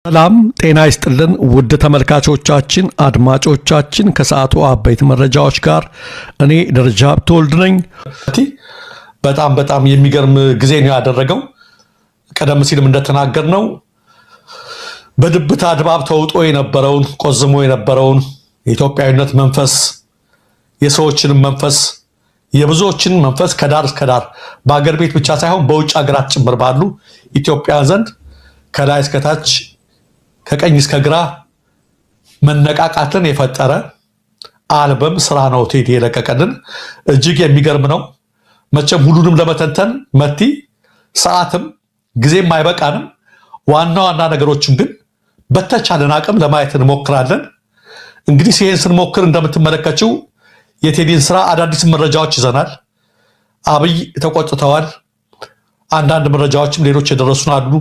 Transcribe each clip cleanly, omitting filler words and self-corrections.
ሰላም ጤና ይስጥልን ውድ ተመልካቾቻችን አድማጮቻችን ከሰዓቱ አበይት መረጃዎች ጋር እኔ ደረጃ ሀብተወልድ ነኝ። በጣም የሚገርም ጊዜ ነው ያደረገው። ቀደም ሲልም እንደተናገርነው በድብታ ድባብ ተውጦ የነበረውን ቆዝሞ የነበረውን የኢትዮጵያዊነት መንፈስ የሰዎችን መንፈስ የብዙዎችን መንፈስ ከዳር እስከ ዳር በአገር ቤት ብቻ ሳይሆን በውጭ ሀገራት ጭምር ባሉ ኢትዮጵያውያን ዘንድ ከላይ እስከ ታች ከቀኝ እስከ ግራ መነቃቃትን የፈጠረ አልበም ስራ ነው ቴዲ የለቀቀልን። እጅግ የሚገርም ነው። መቼም ሁሉንም ለመተንተን መቲ ሰዓትም ጊዜም አይበቃንም። ዋና ነገሮችን ግን በተቻለን አቅም ለማየት እንሞክራለን። እንግዲህ ይህን ስንሞክር እንደምትመለከችው የቴዲን ስራ አዳዲስ መረጃዎች ይዘናል። አብይ ተቆጥተዋል። አንዳንድ መረጃዎችም ሌሎች የደረሱን አሉ።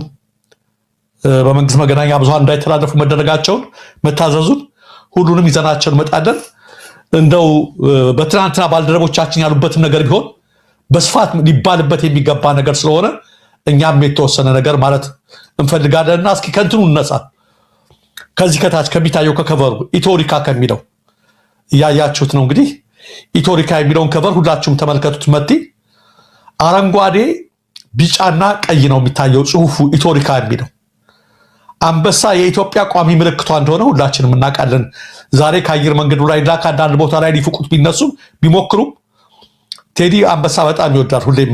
በመንግስት መገናኛ ብዙሃን እንዳይተላለፉ መደረጋቸውን መታዘዙን ሁሉንም ይዘናቸው እንመጣለን። እንደው በትናንትና ባልደረቦቻችን ያሉበትን ነገር ቢሆን በስፋት ሊባልበት የሚገባ ነገር ስለሆነ እኛም የተወሰነ ነገር ማለት እንፈልጋለንና እስኪ ከእንትኑ እነሳ። ከዚህ ከታች ከሚታየው ከከቨሩ ኢትዮሪካ ከሚለው እያያችሁት ነው። እንግዲህ ኢትዮሪካ የሚለውን ከቨር ሁላችሁም ተመልከቱት። መቲ አረንጓዴ ቢጫና ቀይ ነው የሚታየው ጽሁፉ ኢትዮሪካ የሚለው አንበሳ የኢትዮጵያ ቋሚ ምልክቷ እንደሆነ ሁላችንም እናውቃለን። ዛሬ ከአየር መንገዱ ላይ እና ከአንዳንድ ቦታ ላይ ሊፍቁት ቢነሱም ቢሞክሩም ቴዲ አንበሳ በጣም ይወዳል። ሁሌም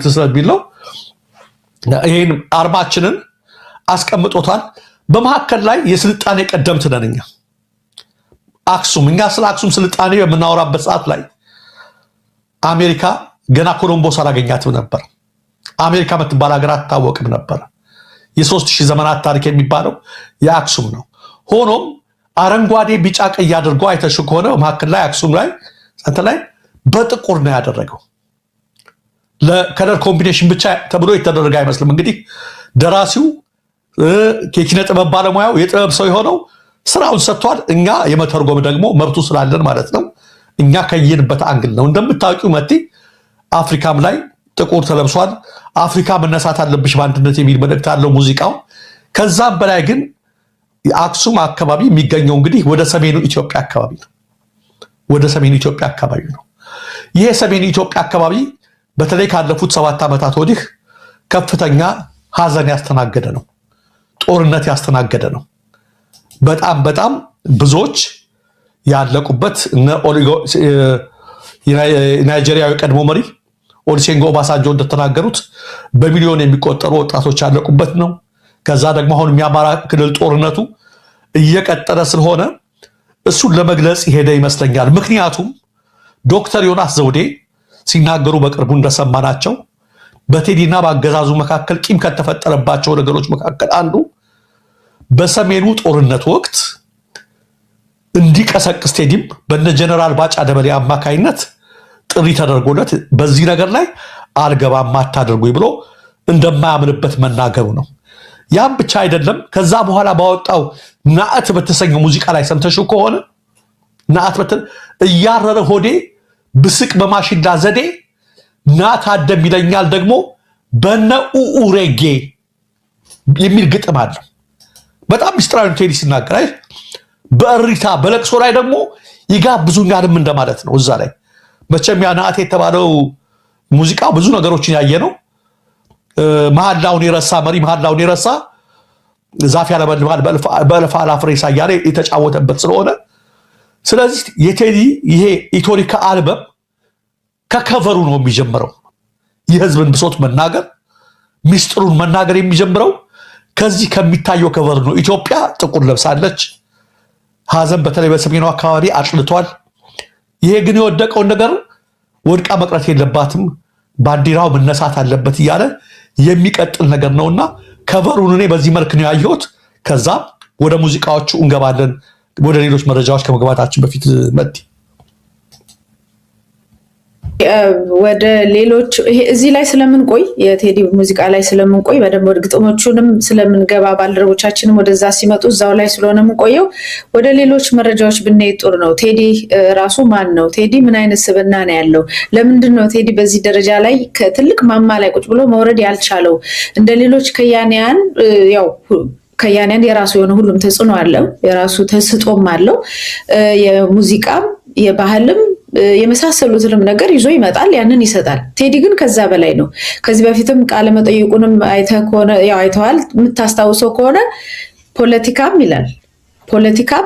ስለሚል ነው ይህን አርማችንን አስቀምጦታል። በመካከል ላይ የስልጣኔ ቀደምት ነን እኛ አክሱም። እኛ ስለ አክሱም ስልጣኔ በምናወራበት ሰዓት ላይ አሜሪካ ገና ኮሎምቦስ አላገኛትም ነበር። አሜሪካ የምትባል ሀገር አትታወቅም ነበር። የ3000 ዘመናት ታሪክ የሚባለው የአክሱም ነው። ሆኖም አረንጓዴ ቢጫ ቀይ አድርጎ አይተሽ ከሆነ መካከል ላይ አክሱም ላይ እንትን ላይ በጥቁር ነው ያደረገው። ለከለር ኮምቢኔሽን ብቻ ተብሎ የተደረገ አይመስልም። እንግዲህ ደራሲው የኪነ ጥበብ ባለሙያው የጥበብ ሰው የሆነው ስራውን ሰጥቷል። እኛ የመተርጎም ደግሞ መብቱ ስላለን ማለት ነው። እኛ ከየንበት አንግል ነው። እንደምታውቂው መቲ አፍሪካም ላይ ጥቁር ተለብሷል። አፍሪካ መነሳት አለብሽ በአንድነት የሚል መልእክት አለው ሙዚቃው። ከዛም በላይ ግን አክሱም አካባቢ የሚገኘው እንግዲህ ወደ ሰሜኑ ኢትዮጵያ አካባቢ ነው። ወደ ሰሜኑ ኢትዮጵያ አካባቢ ነው። ይሄ ሰሜኑ ኢትዮጵያ አካባቢ በተለይ ካለፉት 7 ዓመታት ወዲህ ከፍተኛ ሀዘን ያስተናገደ ነው። ጦርነት ያስተናገደ ነው። በጣም ብዙዎች ያለቁበት ናይጄሪያዊ ቀድሞ መሪ ኦሉሴጉን ኦባሳንጆ እንደተናገሩት በሚሊዮን የሚቆጠሩ ወጣቶች ያለቁበት ነው። ከዛ ደግሞ አሁን የአማራ ክልል ጦርነቱ እየቀጠለ ስለሆነ እሱን ለመግለጽ ሄደ ይመስለኛል። ምክንያቱም ዶክተር ዮናስ ዘውዴ ሲናገሩ በቅርቡ እንደሰማናቸው በቴዲና በአገዛዙ መካከል ቂም ከተፈጠረባቸው ነገሮች መካከል አንዱ በሰሜኑ ጦርነት ወቅት እንዲቀሰቅስ ቴዲም በነ ጀነራል ባጫ ደበሌ አማካይነት ጥሪ ተደርጎለት በዚህ ነገር ላይ አልገባም አታድርጉኝ ብሎ እንደማያምንበት መናገሩ ነው። ያም ብቻ አይደለም። ከዛ በኋላ ባወጣው ናአት በተሰኘው ሙዚቃ ላይ ሰምተሽው ከሆነ ናአት እያረረ ሆዴ ብስቅ በማሽላ ዘዴ ናት አደም ይለኛል ደግሞ በነ ኡኡሬጌ የሚል ግጥም አለ። በጣም ሚስጥራዊ ቴዲ ሲናገር አይ በእሪታ በለቅሶ ላይ ደግሞ ይጋብዙኛልም እንደማለት ነው። እዛ ላይ መቼም ያ ናአት የተባለው ሙዚቃ ብዙ ነገሮችን ያየ ነው። መሐላውን የረሳ መሪ መሐላውን የረሳ ዛፍ ያለበልማል በእልፍ አላፍ ሬሳ እያለ የተጫወተበት ስለሆነ ስለዚህ የቴዲ ይሄ ኢትዮሪካ አልበም ከከቨሩ ነው የሚጀምረው። የህዝብን ብሶት መናገር ሚስጥሩን መናገር የሚጀምረው ከዚህ ከሚታየው ከቨር ነው። ኢትዮጵያ ጥቁር ለብሳለች። ሀዘን በተለይ በሰሜኑ አካባቢ አጥልቷል። ይሄ ግን የወደቀውን ነገር ወድቃ መቅረት የለባትም፣ ባንዲራው መነሳት አለበት እያለ የሚቀጥል ነገር ነውና ከቨሩን እኔ በዚህ መልክ ነው ያየሁት። ከዛ ወደ ሙዚቃዎቹ እንገባለን። ወደ ሌሎች መረጃዎች ከመግባታችን በፊት መቲ ወደ ሌሎች እዚህ ላይ ስለምንቆይ የቴዲ ሙዚቃ ላይ ስለምንቆይ በደንብ ወደ ግጥሞቹንም ስለምንገባ ባልደረቦቻችንም ወደዛ ሲመጡ እዛው ላይ ስለሆነ የምንቆየው ወደ ሌሎች መረጃዎች ብንሄድ ጥሩ ነው። ቴዲ ራሱ ማን ነው? ቴዲ ምን አይነት ስብዕና ነው ያለው? ለምንድን ነው ቴዲ በዚህ ደረጃ ላይ ከትልቅ ማማ ላይ ቁጭ ብሎ መውረድ ያልቻለው? እንደ ሌሎች ከያንያን ያው ከያኔን የራሱ የሆነ ሁሉም ተጽዕኖ አለው፣ የራሱ ተስጦም አለው። የሙዚቃም የባህልም የመሳሰሉትንም ነገር ይዞ ይመጣል፣ ያንን ይሰጣል። ቴዲ ግን ከዛ በላይ ነው። ከዚህ በፊትም ቃለ መጠይቁንም አይተዋል። የምታስታውሰው ከሆነ ፖለቲካም ይላል። ፖለቲካም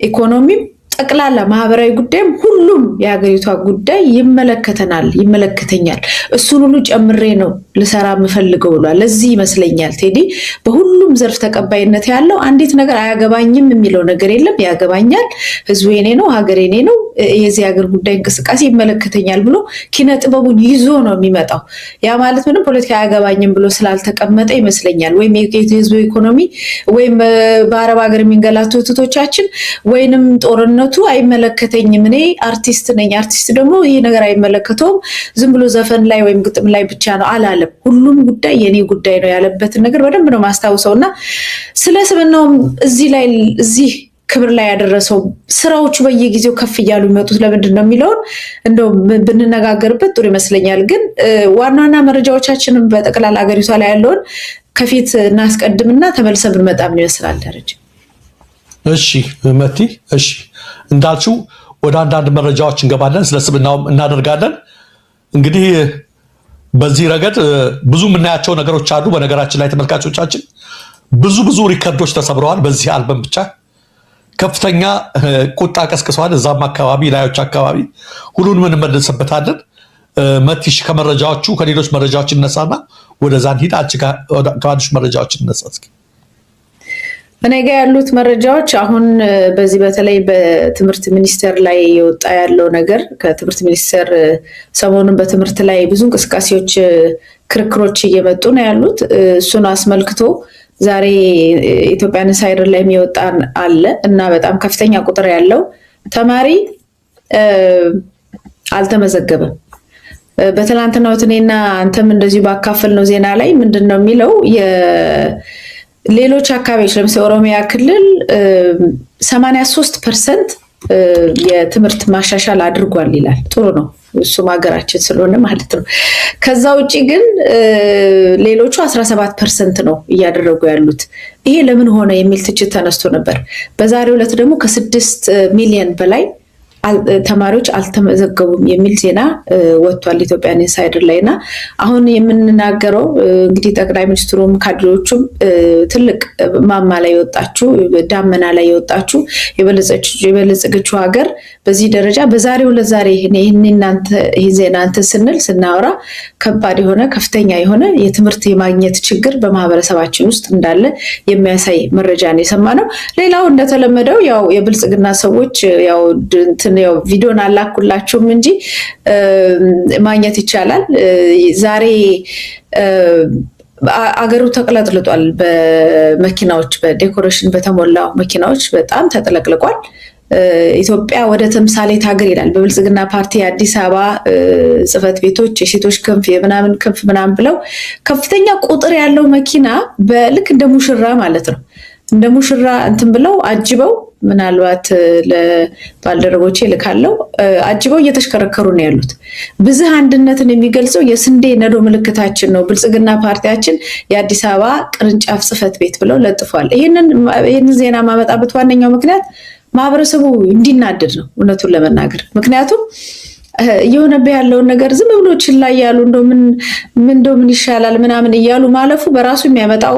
ኢኮኖሚም ጠቅላላ ማህበራዊ ጉዳይም ሁሉም የሀገሪቷ ጉዳይ ይመለከተናል፣ ይመለከተኛል፣ እሱን ሁሉ ጨምሬ ነው ልሰራ የምፈልገው ብሏል። ለዚህ ይመስለኛል ቴዲ በሁሉም ዘርፍ ተቀባይነት ያለው። አንዲት ነገር አያገባኝም የሚለው ነገር የለም። ያገባኛል፣ ህዝቡ የኔ ነው፣ ሀገር የኔ ነው፣ የዚህ ሀገር ጉዳይ እንቅስቃሴ ይመለከተኛል ብሎ ኪነ ጥበቡን ይዞ ነው የሚመጣው። ያ ማለት ምንም ፖለቲካ አያገባኝም ብሎ ስላልተቀመጠ ይመስለኛል። ወይም የህዝቡ ኢኮኖሚ ወይም በአረብ ሀገር የሚንገላቱ እህቶቻችን ወይንም ጦርነቱ አይመለከተኝም፣ እኔ አርቲስት ነኝ፣ አርቲስት ደግሞ ይህ ነገር አይመለከተውም፣ ዝም ብሎ ዘፈን ላይ ወይም ግጥም ላይ ብቻ ነው አላለም። ሁሉም ጉዳይ የኔ ጉዳይ ነው ያለበትን ነገር በደንብ ነው ማስታውሰው እና ስለ ስብናውም እዚህ ክብር ላይ ያደረሰው ስራዎቹ በየጊዜው ከፍ እያሉ የሚመጡት ለምንድን ነው የሚለውን እንደው ብንነጋገርበት ጥሩ ይመስለኛል። ግን ዋና ዋና መረጃዎቻችንን በጠቅላላ ሀገሪቷ ላይ ያለውን ከፊት እናስቀድምና ተመልሰ ብንመጣ ምን ይመስላል ደረጃ? እሺ መቲ፣ እሺ እንዳልችው ወደ አንዳንድ መረጃዎች እንገባለን፣ ስለ ስብናውም እናደርጋለን። እንግዲህ በዚህ ረገድ ብዙ የምናያቸው ነገሮች አሉ። በነገራችን ላይ ተመልካቾቻችን ብዙ ሪከርዶች ተሰብረዋል። በዚህ አልበም ብቻ ከፍተኛ ቁጣ ቀስቅሰዋል። እዛም አካባቢ ላዮች አካባቢ ሁሉንም እንመለስበታለን። መቲሽ ከመረጃዎቹ ከሌሎች መረጃዎች እነሳና ወደዛ እንሂድ። አንቺ ከአዲስ መረጃዎች እነሳ እስኪ። እኔ ጋ ያሉት መረጃዎች አሁን በዚህ በተለይ በትምህርት ሚኒስቴር ላይ የወጣ ያለው ነገር ከትምህርት ሚኒስቴር ሰሞኑን በትምህርት ላይ ብዙ እንቅስቃሴዎች፣ ክርክሮች እየመጡ ነው ያሉት። እሱን አስመልክቶ ዛሬ ኢትዮጵያ ኢንሳይደር ላይ የሚወጣ አለ እና በጣም ከፍተኛ ቁጥር ያለው ተማሪ አልተመዘገበም። በትናንትናው እኔና አንተም እንደዚሁ ባካፈል ነው ዜና ላይ ምንድን ነው የሚለው ሌሎች አካባቢዎች ለምሳሌ ኦሮሚያ ክልል 83% የትምህርት ማሻሻል አድርጓል ይላል። ጥሩ ነው፣ እሱም ሀገራችን ስለሆነ ማለት ነው። ከዛ ውጭ ግን ሌሎቹ 17% ነው እያደረጉ ያሉት። ይሄ ለምን ሆነ የሚል ትችት ተነስቶ ነበር። በዛሬው ዕለት ደግሞ ከ6 ሚሊዮን በላይ ተማሪዎች አልተመዘገቡም የሚል ዜና ወጥቷል ኢትዮጵያ ኢንሳይደር ላይ። እና አሁን የምንናገረው እንግዲህ ጠቅላይ ሚኒስትሩም ካድሬዎቹም ትልቅ ማማ ላይ የወጣችሁ ዳመና ላይ የወጣችሁ የበለጸገችው ሀገር በዚህ ደረጃ በዛሬው ዕለት ዛሬ ይህን ዜና እንትን ስናወራ ከባድ የሆነ ከፍተኛ የሆነ የትምህርት የማግኘት ችግር በማህበረሰባችን ውስጥ እንዳለ የሚያሳይ መረጃ ነው የሰማነው። ሌላው እንደተለመደው ያው የብልጽግና ሰዎች ያው ቪዲዮን አላኩላችሁም እንጂ ማግኘት ይቻላል። ዛሬ አገሩ ተቅለጥልጧል። በመኪናዎች በዴኮሬሽን በተሞላው መኪናዎች በጣም ተጥለቅልቋል። ኢትዮጵያ ወደ ተምሳሌት ሀገር ይላል በብልጽግና ፓርቲ የአዲስ አበባ ጽህፈት ቤቶች የሴቶች ክንፍ የምናምን ክንፍ ምናምን ብለው ከፍተኛ ቁጥር ያለው መኪና በልክ እንደ ሙሽራ ማለት ነው እንደ ሙሽራ እንትን ብለው አጅበው ምናልባት ለባልደረቦቼ ልካለው አጅበው እየተሽከረከሩ ነው ያሉት። ብዝህ አንድነትን የሚገልጸው የስንዴ ነዶ ምልክታችን ነው ብልጽግና ፓርቲያችን የአዲስ አበባ ቅርንጫፍ ጽህፈት ቤት ብለው ለጥፏል። ይህንን ዜና ማመጣበት ዋነኛው ምክንያት ማህበረሰቡ እንዲናደድ ነው እውነቱን ለመናገር። ምክንያቱም እየሆነብህ ያለውን ነገር ዝም ብሎ ችላ እያሉ እንደው ምን ይሻላል ምናምን እያሉ ማለፉ በራሱ የሚያመጣው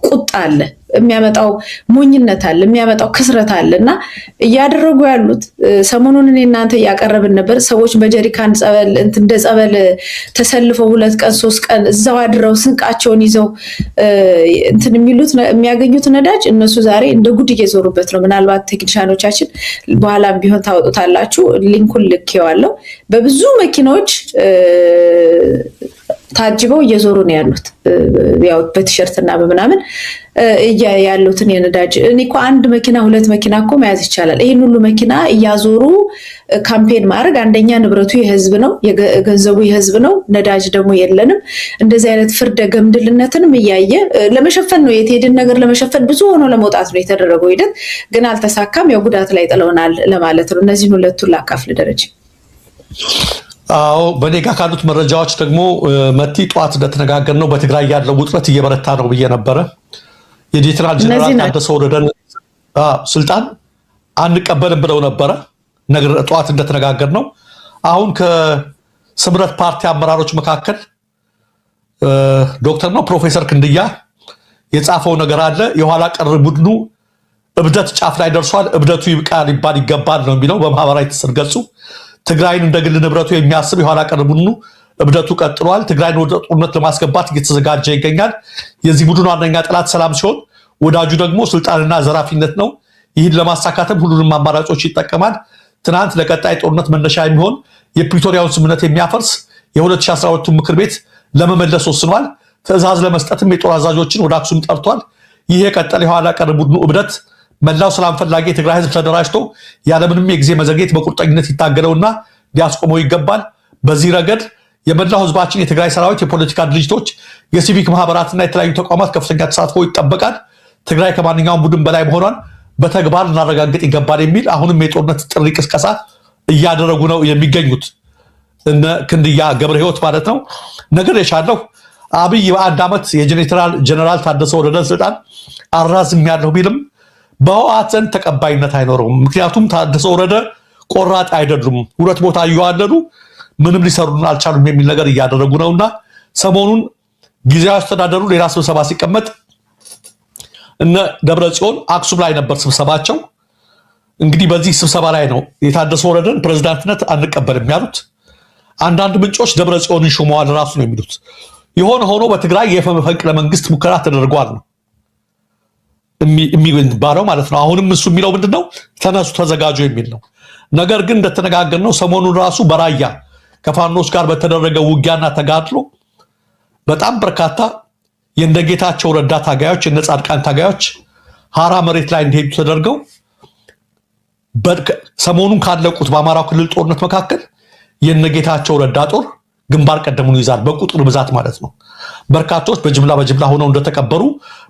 ቁጣ አለ፣ የሚያመጣው ሞኝነት አለ፣ የሚያመጣው ክስረት አለ። እና እያደረጉ ያሉት ሰሞኑን እኔ እናንተ እያቀረብን ነበር። ሰዎች በጀሪካን ጸበል እንደ ጸበል ተሰልፈው 2 ቀን 3 ቀን እዛው አድረው ስንቃቸውን ይዘው እንትን የሚያገኙት ነዳጅ እነሱ ዛሬ እንደ ጉድ እየዞሩበት ነው። ምናልባት ቴክኒሻኖቻችን በኋላም ቢሆን ታወጡታላችሁ፣ ሊንኩን ልኬዋለሁ። በብዙ መኪናዎች ታጅበው እየዞሩ ነው ያሉት፣ ያው በቲሸርት እና በምናምን ያሉትን የነዳጅ እኔ እኮ 1 መኪና 2 መኪና እኮ መያዝ ይቻላል። ይህን ሁሉ መኪና እያዞሩ ካምፔን ማድረግ አንደኛ ንብረቱ የህዝብ ነው፣ ገንዘቡ የህዝብ ነው፣ ነዳጅ ደግሞ የለንም። እንደዚህ አይነት ፍርደ ገምድልነትንም እያየ ለመሸፈን ነው የትሄድን ነገር ለመሸፈን ብዙ ሆኖ ለመውጣት ነው የተደረገው ሂደት፣ ግን አልተሳካም። ያው ጉዳት ላይ ጥለውናል ለማለት ነው። እነዚህን ሁለቱን ላካፍል ደረጃ። አዎ በኔ ጋር ካሉት መረጃዎች ደግሞ መቲ ጠዋት እንደተነጋገርነው በትግራይ ያለው ውጥረት እየበረታ ነው ብዬ ነበረ። የሌተናል ጀነራል ታደሰ ወረደን ስልጣን አንቀበልም ብለው ነበረ። ነገር ጠዋት እንደተነጋገር ነው። አሁን ከስምረት ፓርቲ አመራሮች መካከል ዶክተር ነው ፕሮፌሰር ክንድያ የጻፈው ነገር አለ። የኋላ ቀር ቡድኑ እብደት ጫፍ ላይ ደርሷል፣ እብደቱ ይብቃ ሊባል ይገባል ነው የሚለው በማህበራዊ ትስስር ገጹ። ትግራይን እንደ ግል ንብረቱ የሚያስብ የኋላ ቀር ቡድኑ እብደቱ ቀጥሏል። ትግራይን ወደ ጦርነት ለማስገባት እየተዘጋጀ ይገኛል። የዚህ ቡድኑ ዋነኛ ጠላት ሰላም ሲሆን ወዳጁ ደግሞ ስልጣንና ዘራፊነት ነው። ይህን ለማሳካትም ሁሉንም አማራጮች ይጠቀማል። ትናንት ለቀጣይ ጦርነት መነሻ የሚሆን የፕሪቶሪያውን ስምምነት የሚያፈርስ የ2012 ምክር ቤት ለመመለስ ወስኗል። ትዕዛዝ ለመስጠትም የጦር አዛዦችን ወደ አክሱም ጠርቷል። ይህ የቀጠለ የኋላ ቀር ቡድኑ እብደት መላው ሰላም ፈላጊ የትግራይ ህዝብ ተደራጅቶ ያለምንም የጊዜ መዘግየት በቁርጠኝነት ይታገለውና ሊያስቆመው ይገባል። በዚህ ረገድ የመላው ህዝባችን የትግራይ ሰራዊት፣ የፖለቲካ ድርጅቶች፣ የሲቪክ ማህበራትና የተለያዩ ተቋማት ከፍተኛ ተሳትፎ ይጠበቃል። ትግራይ ከማንኛውም ቡድን በላይ መሆኗን በተግባር ልናረጋግጥ ይገባል የሚል አሁንም የጦርነት ጥሪ ቅስቀሳ እያደረጉ ነው የሚገኙት እነ ክንድያ ገብረ ህይወት ማለት ነው። ነገር የቻለው አብይ በአንድ ዓመት የጀነራል ታደሰ ወረደን ስልጣን አራዝም ያለው ቢልም በህወሓት ዘንድ ተቀባይነት አይኖረውም። ምክንያቱም ታደሰ ወረደ ቆራጥ አይደሉም፣ ሁለት ቦታ እየዋለሉ ምንም ሊሰሩን አልቻሉም የሚል ነገር እያደረጉ ነውና ሰሞኑን ጊዜያዊ አስተዳደሩ ሌላ ስብሰባ ሲቀመጥ እነ ደብረ ጽዮን አክሱም ላይ ነበር ስብሰባቸው። እንግዲህ በዚህ ስብሰባ ላይ ነው የታደሰ ወረደን ፕሬዝዳንትነት አንቀበልም ያሉት። አንዳንድ ምንጮች ደብረ ጽዮንን ሾመዋል ራሱ ነው የሚሉት። የሆነ ሆኖ በትግራይ የመፈንቅለ መንግስት ሙከራ ተደርጓል ነው የሚባለው ማለት ነው። አሁንም እሱ የሚለው ምንድነው? ተነሱ ተዘጋጁ የሚል ነው። ነገር ግን እንደተነጋገርነው ሰሞኑን ራሱ በራያ ከፋኖስ ጋር በተደረገ ውጊያና ተጋድሎ በጣም በርካታ የነጌታቸው ረዳ ታጋዮች፣ የነጻድቃን ታጋዮች ሀራ መሬት ላይ እንዲሄዱ ተደርገው ሰሞኑን ካለቁት በአማራው ክልል ጦርነት መካከል የነጌታቸው ረዳ ጦር ግንባር ቀደሙን ይዛል፣ በቁጥር ብዛት ማለት ነው። በርካቶች በጅምላ ሆነው እንደተቀበሩ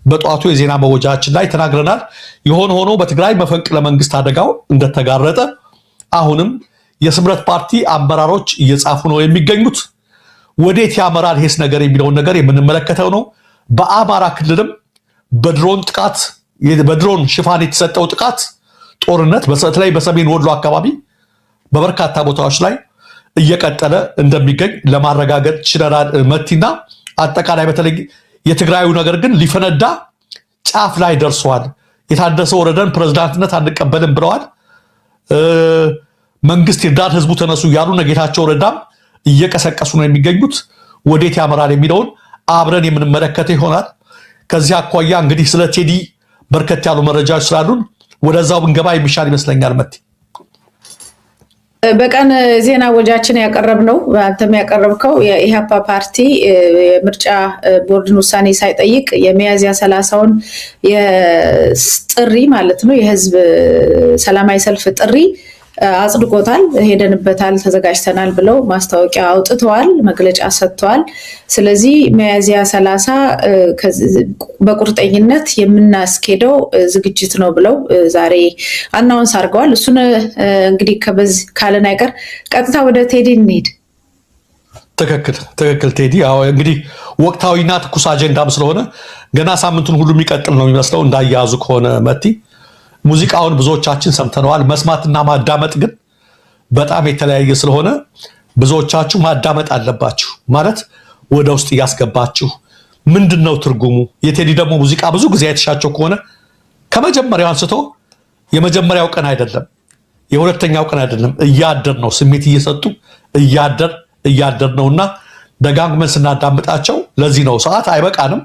በጠዋቱ የዜና መወጃችን ላይ ተናግረናል። የሆነ ሆኖ በትግራይ መፈንቅለ መንግስት አደጋው እንደተጋረጠ አሁንም የስምረት ፓርቲ አመራሮች እየጻፉ ነው የሚገኙት። ወዴት ያመራል ይሄስ ነገር የሚለውን ነገር የምንመለከተው ነው። በአማራ ክልልም በድሮን ሽፋን የተሰጠው ጥቃት ጦርነት በተለይ በሰሜን ወሎ አካባቢ በበርካታ ቦታዎች ላይ እየቀጠለ እንደሚገኝ ለማረጋገጥ ችለናል መቲና። አጠቃላይ በተለይ የትግራዩ ነገር ግን ሊፈነዳ ጫፍ ላይ ደርሷል። የታደሰ ወረደን ፕሬዝዳንትነት አንቀበልም ብለዋል። መንግስት ይርዳን፣ ህዝቡ ተነሱ እያሉ ነጌታቸው ረዳም እየቀሰቀሱ ነው የሚገኙት። ወዴት ያመራል የሚለውን አብረን የምንመለከተው ይሆናል። ከዚህ አኳያ እንግዲህ ስለ ቴዲ በርከት ያሉ መረጃዎች ስላሉን ወደዛው ብንገባ የሚሻል ይመስለኛል መቲ። በቀን ዜና ወጃችን ያቀረብነው አንተም ያቀረብከው የኢሃፓ ፓርቲ የምርጫ ቦርድን ውሳኔ ሳይጠይቅ የሚያዝያ 30ውን የጥሪ ማለት ነው የህዝብ ሰላማዊ ሰልፍ ጥሪ አጽድቆታል፣ ሄደንበታል፣ ተዘጋጅተናል ብለው ማስታወቂያ አውጥተዋል፣ መግለጫ ሰጥተዋል። ስለዚህ ሚያዝያ 30 በቁርጠኝነት የምናስኬደው ዝግጅት ነው ብለው ዛሬ አናውንስ አድርገዋል። እሱን እንግዲህ ካለን አይቀር ቀጥታ ወደ ቴዲ እንሂድ። ትክክል ቴዲ። እንግዲህ ወቅታዊና ትኩስ አጀንዳም ስለሆነ ገና ሳምንቱን ሁሉ የሚቀጥል ነው የሚመስለው እንዳያያዙ ከሆነ መቲ። ሙዚቃውን ብዙዎቻችን ሰምተነዋል። መስማትና ማዳመጥ ግን በጣም የተለያየ ስለሆነ ብዙዎቻችሁ ማዳመጥ አለባችሁ። ማለት ወደ ውስጥ እያስገባችሁ ምንድነው ትርጉሙ? የቴዲ ደግሞ ሙዚቃ ብዙ ጊዜ አይተሻቸው ከሆነ ከመጀመሪያው አንስቶ የመጀመሪያው ቀን አይደለም፣ የሁለተኛው ቀን አይደለም፣ እያደር ነው ስሜት እየሰጡ እያደር ነውና ደጋግመን ስናዳምጣቸው ለዚህ ነው ሰዓት አይበቃንም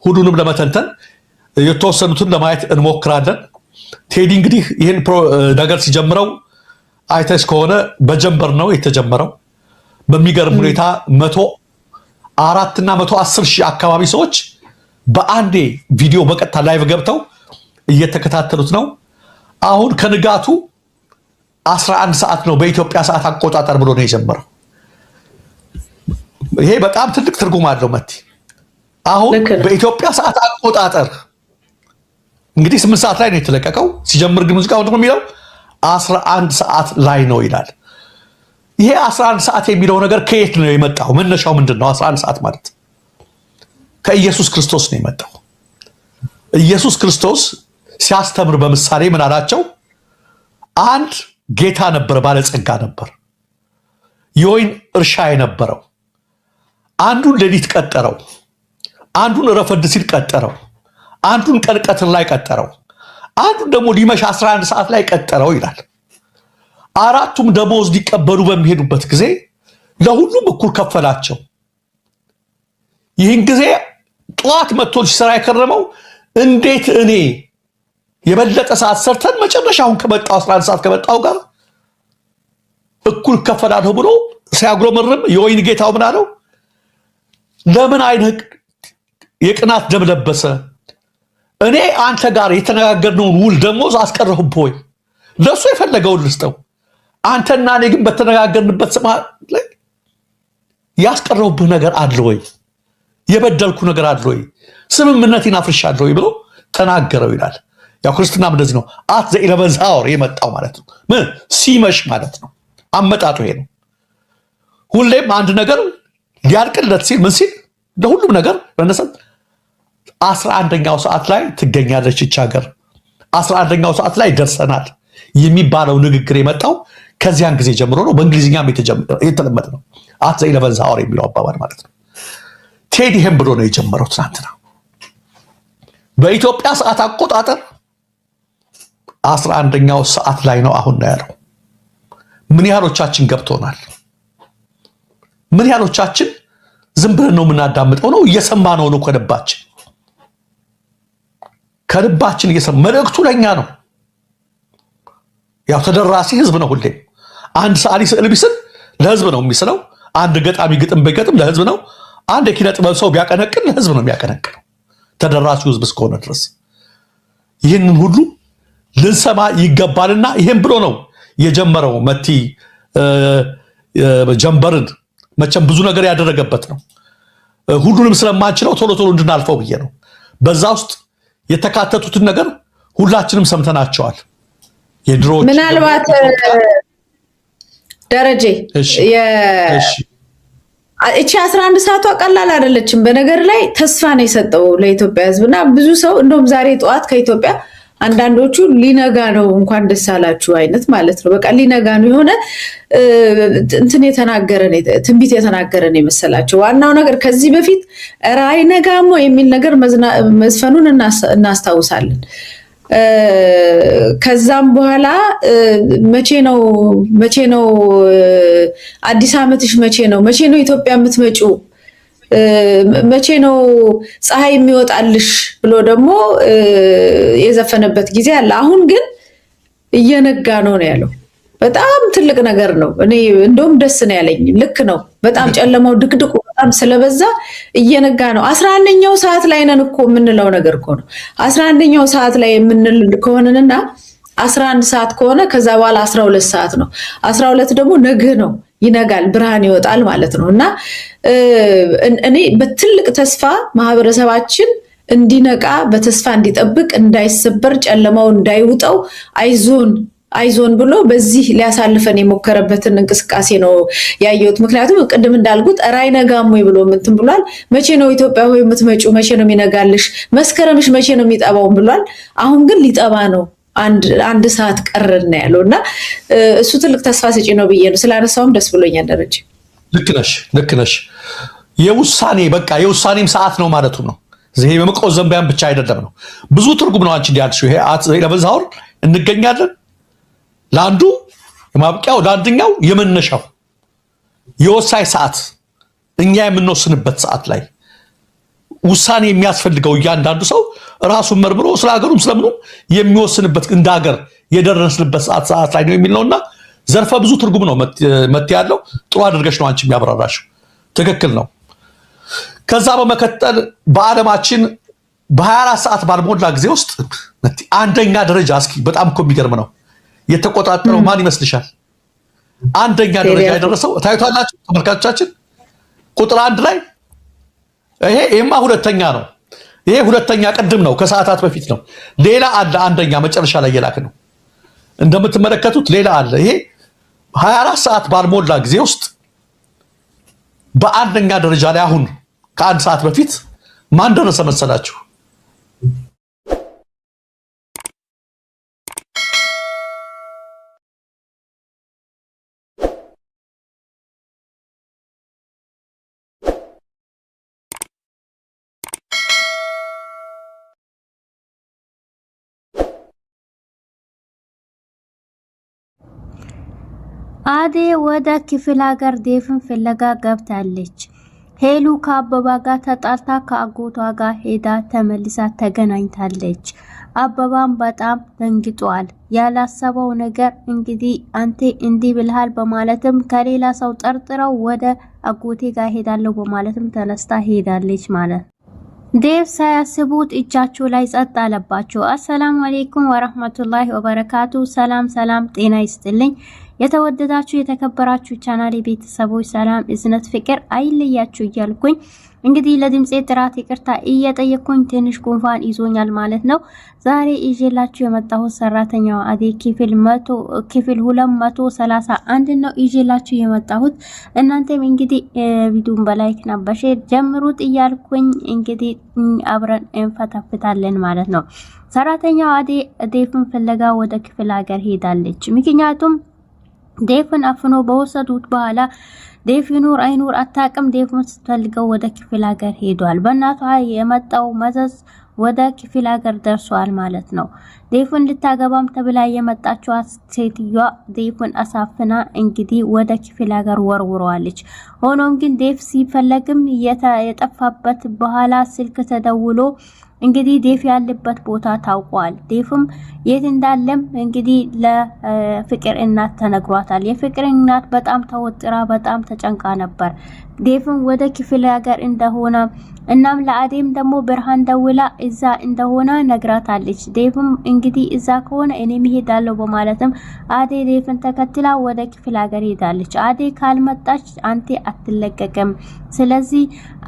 ሁሉንም ለመተንተን የተወሰኑትን ለማየት እንሞክራለን። ቴዲ እንግዲህ ይህን ነገር ሲጀምረው አይተሽ ከሆነ በጀንበር ነው የተጀመረው። በሚገርም ሁኔታ 104 እና 110 ሺህ አካባቢ ሰዎች በአንዴ ቪዲዮ በቀጥታ ላይቭ ገብተው እየተከታተሉት ነው። አሁን ከንጋቱ 11 ሰዓት ነው በኢትዮጵያ ሰዓት አቆጣጠር ብሎ ነው የጀመረው። ይሄ በጣም ትልቅ ትርጉም አለው መቲ። አሁን በኢትዮጵያ ሰዓት አቆጣጠር እንግዲህ 8 ሰዓት ላይ ነው የተለቀቀው። ሲጀምር ግን ሙዚቃው እንደው የሚለው 11 ሰዓት ላይ ነው ይላል። ይሄ 11 ሰዓት የሚለው ነገር ከየት ነው የመጣው? መነሻው ምንድነው? 11 ሰዓት ማለት ከኢየሱስ ክርስቶስ ነው የመጣው። ኢየሱስ ክርስቶስ ሲያስተምር በምሳሌ ምን አላቸው? አንድ ጌታ ነበር፣ ባለጸጋ ነበር፣ የወይን እርሻ የነበረው። አንዱን ሌሊት ቀጠረው፣ አንዱን ረፈድ ሲል ቀጠረው፣ አንዱን ቀን ላይ ቀጠረው፣ አንዱን ደግሞ ሊመሽ 11 ሰዓት ላይ ቀጠረው ይላል። አራቱም ደሞዝ ሊቀበሉ በሚሄዱበት ጊዜ ለሁሉም እኩል ከፈላቸው። ይህን ጊዜ ጠዋት መጥቶ ሲሰራ የከረመው እንዴት እኔ የበለጠ ሰዓት ሰርተን መጨረሻውን ከመጣው 11 ሰዓት ከመጣው ጋር እኩል ከፈላለሁ ብሎ ሲያጉረመርም የወይን ጌታው ምን አለው? ለምን አይነት የቅናት ደም ለበሰ? እኔ አንተ ጋር የተነጋገርነውን ውል ደሞዝ አስቀረሁብህ ወይ? ለሱ የፈለገውን ልስጠው። አንተና እኔ ግን በተነጋገርንበት ስማ ላይ ያስቀረሁብህ ነገር አለ ወይ? የበደልኩ ነገር አለ ወይ? ስምምነቴን አፍርሻለሁ ወይ ብሎ ተናገረው ይላል። ያው ክርስትናም እንደዚህ ነው። አት ዘ 11th hour የመጣው ማለት ነው። ምን ሲመሽ ማለት ነው። አመጣጡ ይሄ ነው። ሁሌም አንድ ነገር ሊያልቅለት ሲል ምን ሲል ለሁሉም ነገር በነሰት 11ኛው ሰዓት ላይ ትገኛለች ይህች ሀገር፣ 11ኛው ሰዓት ላይ ደርሰናል የሚባለው ንግግር የመጣው ከዚያን ጊዜ ጀምሮ ነው። በእንግሊዝኛም የተለመደ ነው። አት ዘ 11th hour የሚለው አባባል ማለት ነው። ቴዲ ይሄን ብሎ ነው የጀመረው ትናንትና። በኢትዮጵያ ሰዓት አቆጣጠር 11ኛው ሰዓት ላይ ነው አሁን ነው ያለው። ምን ያህሎቻችን ገብቶናል? ምን ያህሎቻችን ዝም ብለን ነው የምናዳምጠው? ነው እየሰማነው ነው? ከልባችን እየሰማ መልእክቱ ለኛ ነው። ያው ተደራሲ ህዝብ ነው። ሁሌም አንድ ሰዓሊ ስዕል ቢስል ለህዝብ ነው የሚስለው። አንድ ገጣሚ ግጥም ቢገጥም ለህዝብ ነው። አንድ የኪነ ጥበብ ሰው ቢያቀነቅን ለህዝብ ነው የሚያቀነቅነው፣ ተደራሲው ህዝብ እስከሆነ ድረስ። ይህንን ሁሉ ልንሰማ ይገባልና ይሄን ብሎ ነው የጀመረው። መቲ ጀንበርን መቼም ብዙ ነገር ያደረገበት ነው። ሁሉንም ስለማንችለው ቶሎ ቶሎ እንድናልፈው ብዬ ነው። በዛ ውስጥ የተካተቱትን ነገር ሁላችንም ሰምተናቸዋል። የድሮች ምናልባት ደረጀ እቺ 11 ሰዓቷ ቀላል አይደለችም። በነገር ላይ ተስፋ ነው የሰጠው ለኢትዮጵያ ህዝብና ብዙ ሰው እንደውም ዛሬ ጠዋት ከኢትዮጵያ አንዳንዶቹ ሊነጋ ነው እንኳን ደስ አላችሁ አይነት ማለት ነው። በቃ ሊነጋ ነው የሆነ እንትን የተናገረን ትንቢት የተናገረን የመሰላቸው። ዋናው ነገር ከዚህ በፊት ራይ ነጋሞ የሚል ነገር መዝፈኑን እናስታውሳለን። ከዛም በኋላ መቼ ነው አዲስ ዓመትሽ መቼ ነው ኢትዮጵያ የምትመጪው መቼ ነው ፀሐይ የሚወጣልሽ ብሎ ደግሞ የዘፈነበት ጊዜ አለ። አሁን ግን እየነጋ ነው ያለው። በጣም ትልቅ ነገር ነው። እኔ እንደውም ደስ ነው ያለኝ። ልክ ነው። በጣም ጨለማው ድቅድቁ በጣም ስለበዛ እየነጋ ነው። 11ኛው ሰዓት ላይ ነን እኮ የምንለው ነገር እኮ ነው። 11ኛው ሰዓት ላይ የምንል ከሆነና 11 ሰዓት ከሆነ ከዛ በኋላ 12 ሰዓት ነው። 12 ደግሞ ነግህ ነው፣ ይነጋል፣ ብርሃን ይወጣል ማለት ነው። እና እኔ በትልቅ ተስፋ ማህበረሰባችን እንዲነቃ በተስፋ እንዲጠብቅ፣ እንዳይሰበር፣ ጨለማው እንዳይውጠው አይዞን ብሎ በዚህ ሊያሳልፈን የሞከረበትን እንቅስቃሴ ነው ያየሁት። ምክንያቱም ቅድም እንዳልኩት ራይ ነጋም ወይ ብሎ ምንትን ብሏል። መቼ ነው ኢትዮጵያ ሆይ የምትመጪው? መቼ ነው የሚነጋልሽ? መስከረምሽ መቼ ነው የሚጠባውን ብሏል። አሁን ግን ሊጠባ ነው። አንድ ሰዓት ቀረና ያለው እና እሱ ትልቅ ተስፋ ሰጪ ነው ብዬ ነው ስላነሳውም ደስ ብሎኛል። ደረጀ ልክ ነሽ። የውሳኔም ሰዓት ነው ማለቱ ነው። ይሄ በመቆዘም ቢያን ብቻ አይደለም ነው። ብዙ ትርጉም ነው። አንቺ እንዲያልሽው ይሄ ለበዛው እንገኛለን። ለአንዱ የማብቂያው ለአንደኛው የመነሻው የወሳኝ ሰዓት እኛ የምንወስንበት ሰዓት ላይ ውሳኔ የሚያስፈልገው እያንዳንዱ ሰው ራሱን መርምሮ ስለ ሀገሩም ስለምኑ የሚወስንበት እንደ ሀገር የደረስንበት ሰዓት ላይ ነው የሚል ነውና ዘርፈ ብዙ ትርጉም ነው መት ያለው። ጥሩ አድርገሽ ነው አንቺ የሚያብራራሽው። ትክክል ነው። ከዛ በመከተል በዓለማችን በ24 ሰዓት ባልሞላ ጊዜ ውስጥ አንደኛ ደረጃ እስኪ በጣም እኮ የሚገርም ነው የተቆጣጠረው ማን ይመስልሻል? አንደኛ ደረጃ የደረሰው ታይቷላችሁ ተመልካቾቻችን፣ ቁጥር 1 ላይ ይሄማ ሁለተኛ ነው። ይሄ ሁለተኛ ቅድም ነው ከሰዓታት በፊት ነው። ሌላ አለ አንደኛ መጨረሻ ላይ የላክ ነው እንደምትመለከቱት ሌላ አለ። ይሄ 24 ሰዓት ባልሞላ ጊዜ ውስጥ በአንደኛ ደረጃ ላይ አሁን ከአንድ ሰዓት በፊት ማን ደረሰ መሰላችሁ? አዴ ወደ ክፍለ ሀገር ዴፍን ፍለጋ ገብታለች። ሄሉ ከአበባ ጋር ተጣልታ ከአጎቷ ጋር ሄዳ ተመልሳ ተገናኝታለች። አበባም በጣም ደንግጧል። ያላሰበው ነገር እንግዲህ አንተ እንዲህ ብልሃል በማለትም ከሌላ ሰው ጠርጥረው ወደ አጎቴ ጋር ሄዳለሁ በማለትም ተነስታ ሄዳለች ማለት። ዴቭ ሳያስቡት እጃቸው ላይ ጸጥ አለባቸው። አሰላሙ አለይኩም ወራህመቱላሂ ወበረካቱ። ሰላም ጤና ይስጥልኝ። የተወደዳችሁ የተከበራችሁ ቻናሌ ቤተሰቦች ሰላም እዝነት ፍቅር አይለያችሁ እያልኩኝ እንግዲህ ለድምጼ ጥራት ይቅርታ እየጠየቅኩኝ ትንሽ ጉንፋን ይዞኛል ማለት ነው። ዛሬ ይዤላችሁ የመጣሁት ሰራተኛዋ አደይ ክፍል 231 ነው ይዤላችሁ የመጣሁት። እናንተም እንግዲህ ቪዲዮን በላይክ እና በሼር ጀምሩት እያልኩኝ እንግዲህ አብረን እንፈታፍታለን ማለት ነው። ሰራተኛዋ አደይ ዴፍን ፍለጋ ወደ ክፍለ ሀገር ሄዳለች። ምክንያቱም ዴፍን አፍኖ በወሰዱት በኋላ ዴፍ ይኑር አይኑር አታቅም። ዴፍን ስትፈልገው ወደ ክፍለ ሀገር ሄዷል። በእናቷ የመጣው መዘዝ ወደ ክፍለ ሀገር ደርሷል ማለት ነው። ዴፍን ልታገባም ተብላ የመጣችው ሴትዮዋ ዴፍን አሳፍና እንግዲህ ወደ ክፍለ ሀገር ወርውረዋለች። ሆኖም ግን ዴፍ ሲፈለግም የጠፋበት በኋላ ስልክ ተደውሎ እንግዲህ ዴፍ ያለበት ቦታ ታውቋል። ዴፍም የት እንዳለም እንግዲህ ለፍቅር እናት ተነግሯታል። የፍቅር እናት በጣም ተወጥራ በጣም ተጨንቃ ነበር ዴፍም ወደ ክፍለ ሀገር እንደሆነ። እናም ለአዴም ደግሞ ብርሃን ደውላ እዛ እንደሆነ ነግራታለች። ዴፍም እንግዲህ እዛ ከሆነ እኔም እሄዳለሁ በማለትም አዴ ዴፍን ተከትላ ወደ ክፍለ ሀገር ሄዳለች። አዴ ካልመጣች አንተ አትለቀቅም፣ ስለዚህ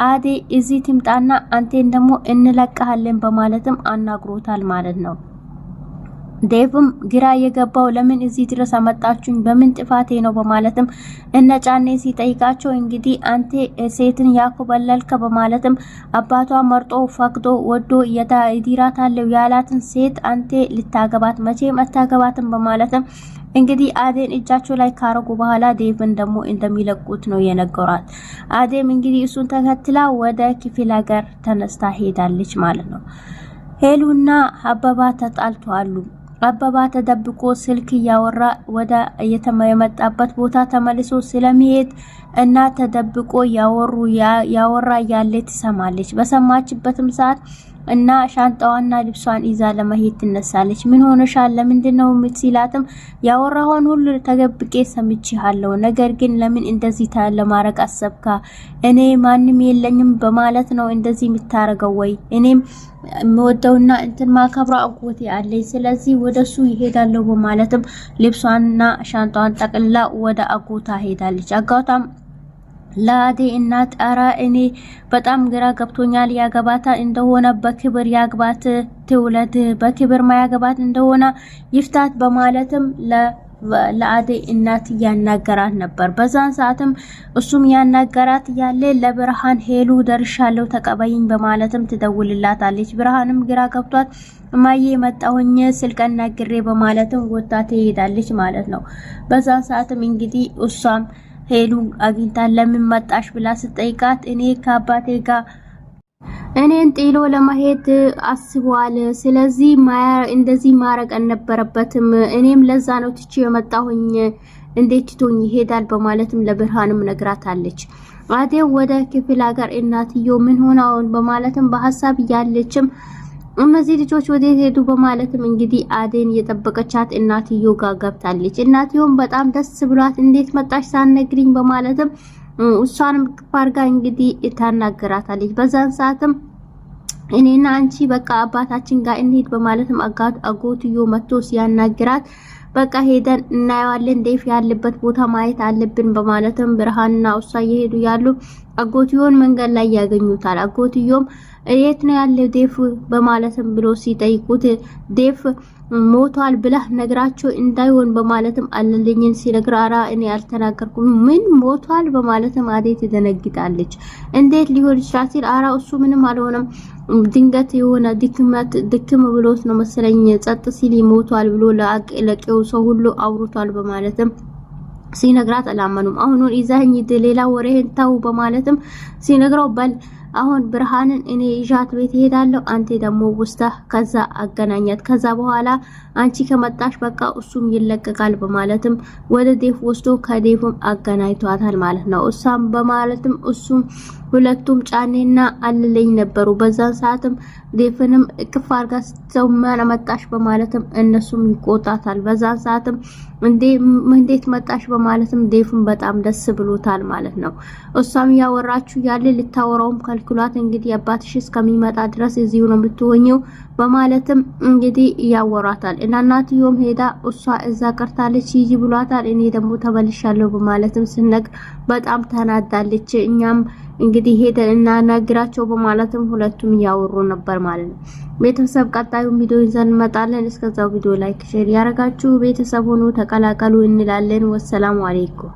አዴ እዚህ ትምጣና አንተን ደግሞ እንለቀሃለን በማለትም አናግሮታል ማለት ነው። ዴቭም ግራ የገባው ለምን እዚህ ድረስ አመጣችሁኝ በምን ጥፋቴ ነው በማለትም እነጫኔ ሲጠይቃቸው እንግዲህ አንተ ሴትን ያኮበለልከ በማለትም አባቷ መርጦ ፈቅዶ ወዶ ይዲራታለው ያላትን ሴት አንተ ልታገባት መቼም አታገባትም በማለትም እንግዲህ አዴን እጃቸው ላይ ካረጉ በኋላ ዴቭን ደግሞ እንደሚለቁት ነው የነገሯት። አዴም እንግዲህ እሱን ተከትላ ወደ ክፍለ ሀገር ተነስታ ሄዳለች ማለት ነው። ሄሉና አበባ ተጣልተዋል። አበባ ተደብቆ ስልክ ያወራ ወደ የመጣበት ቦታ ተመልሶ ስለሚሄድ እና ተደብቆ ያወራ ያለ ትሰማለች። በሰማችበትም ሰዓት እና ሻንጣዋና ልብሷን ይዛ ለመሄድ ትነሳለች። ምን ሆነሻል ለምንድነው ምትሲላትም ያወራውን ሁሉ ተገብቄ ሰምቼሃለሁ፣ ነገር ግን ለምን እንደዚህ ለማድረግ አሰብካ? እኔ ማንም የለኝም በማለት ነው እንደዚህ የምታረገው ወይ? እኔም የምወደውና እንትን ማከብራ አጎቴ አለኝ፣ ስለዚህ ወደሱ ይሄዳለሁ በማለትም ልብሷንና ሻንጣዋን ጠቅልላ ወደ አጎቷ ሄዳለች። አጎቷም ለአዴ እናት አራ እኔ በጣም ግራ ገብቶኛል፣ ያገባታ እንደሆነ በክብር ያግባት ትውለድ፣ በክብር ማያገባት እንደሆነ ይፍታት በማለትም ለአዴ እናት ያናገራት ነበር። በዛን ሰዓትም እሱም ያናገራት ያለ ለብርሃን ሄሉ ደርሻለሁ ተቀበይኝ በማለትም ትደውልላታለች። ብርሃንም ግራ ገብቷት ማዬ መጣሁኝ ስልከና ግሬ በማለትም ወጣ ትሄዳለች ማለት ነው። በዛን ሰዓትም እንግዲህ እሷም ሄሉ አግኝታ ለምን መጣሽ ብላ ስጠይቃት እኔ ከአባቴ ጋር እኔን ጥሎ ለመሄድ አስቧል፣ ስለዚህ እንደዚህ ማረግ አልነበረበትም፣ እኔም ለዛ ነው ትቼ የመጣሁኝ፣ እንዴት ትቶኝ ይሄዳል በማለትም ለብርሃንም ነግራታለች። አዴው ወደ ክፍለ ሀገር እናትዮ ምን ሆናውን በማለትም በሐሳብ ያለችም እነዚህ ልጆች ወዴት ሄዱ በማለትም እንግዲህ አዴን የጠበቀቻት እናትዮ ጋር ገብታለች። እናትዮም በጣም ደስ ብሏት እንዴት መጣሽ ሳትነግሪኝ በማለትም እሷንም ክፋርጋ እንግዲህ ታናግራታለች። በዛን ሰዓትም እኔና አንቺ በቃ አባታችን ጋር እንሄድ በማለትም አጎትዮ መጥቶ ሲያናግራት በቃ ሄደን እናየዋለን ዴፍ ያለበት ቦታ ማየት አለብን በማለትም ብርሃንና እሷ እየሄዱ ያሉ አጎትዮን መንገድ ላይ ያገኙታል። አጎትዮም የት ነው ያለው ዴፍ በማለትም ብሎ ሲጠይቁት ዴፍ ሞቷል ብለህ ነግራቸው እንዳይሆን በማለትም አለልኝን ሲነግራራ እኔ አልተናገርኩም ምን ሞቷል በማለትም አዴት ትደነግጣለች። እንዴት ሊሆን ይችላል ሲል አራ እሱ ምንም አልሆነም ድንገት የሆነ ድክም ብሎት ነው መሰለኝ ጸጥ ሲል ሞቷል ብሎ ለቄው ሰው ሁሉ አውርቷል በማለትም ሲነግራት አላመኑም። አሁን ይዛኝ ሌላ ወሬህን ታው በማለትም ሲነግራው አሁን ብርሃንን እኔ ይዣት ቤት ሄዳለሁ አንተ ደግሞ ውስታ ከዛ አገናኛት ከዛ በኋላ አንቺ ከመጣሽ በቃ እሱም ይለቀቃል በማለትም ወደ ዴፍ ወስዶ ከዴፍም አገናኝቷታል ማለት ነው። እሷም በማለትም እሱም ሁለቱም ጫኔና አልለኝ ነበሩ። በዛን ሰዓትም ዴፍንም እቅፍ አርጋ ስትሰማና መጣሽ በማለትም እነሱም ይቆጣታል። በዛን ሰዓትም እንዴት መጣሽ በማለትም ዴፍም በጣም ደስ ብሎታል ማለት ነው። እሷም ያወራችሁ ያለ ልታወራውም ከልክሏት እንግዲህ አባትሽ እስከሚመጣ ድረስ እዚሁ ነው የምትሆኚው በማለትም እንግዲህ ያወራታል። እናትዮም ሄዳ እሷ እዛ ቀርታለች ሂጂ ብሏታል። እኔ ደግሞ ተበልሻለሁ በማለትም ስነግ በጣም ተናዳለች። እኛም እንግዲህ ሄደን እናናግራቸው በማለትም ሁለቱም ያወሩ ነበር ማለት ነው። ቤተሰብ ቀጣዩ ቪዲዮ ይዘን እንመጣለን። እስከዛው ቪዲዮ ላይክ ሼር ያረጋችሁ ቤተሰብ ሆኖ ተቀላቀሉ እንላለን። ወሰላሙ አለይኩም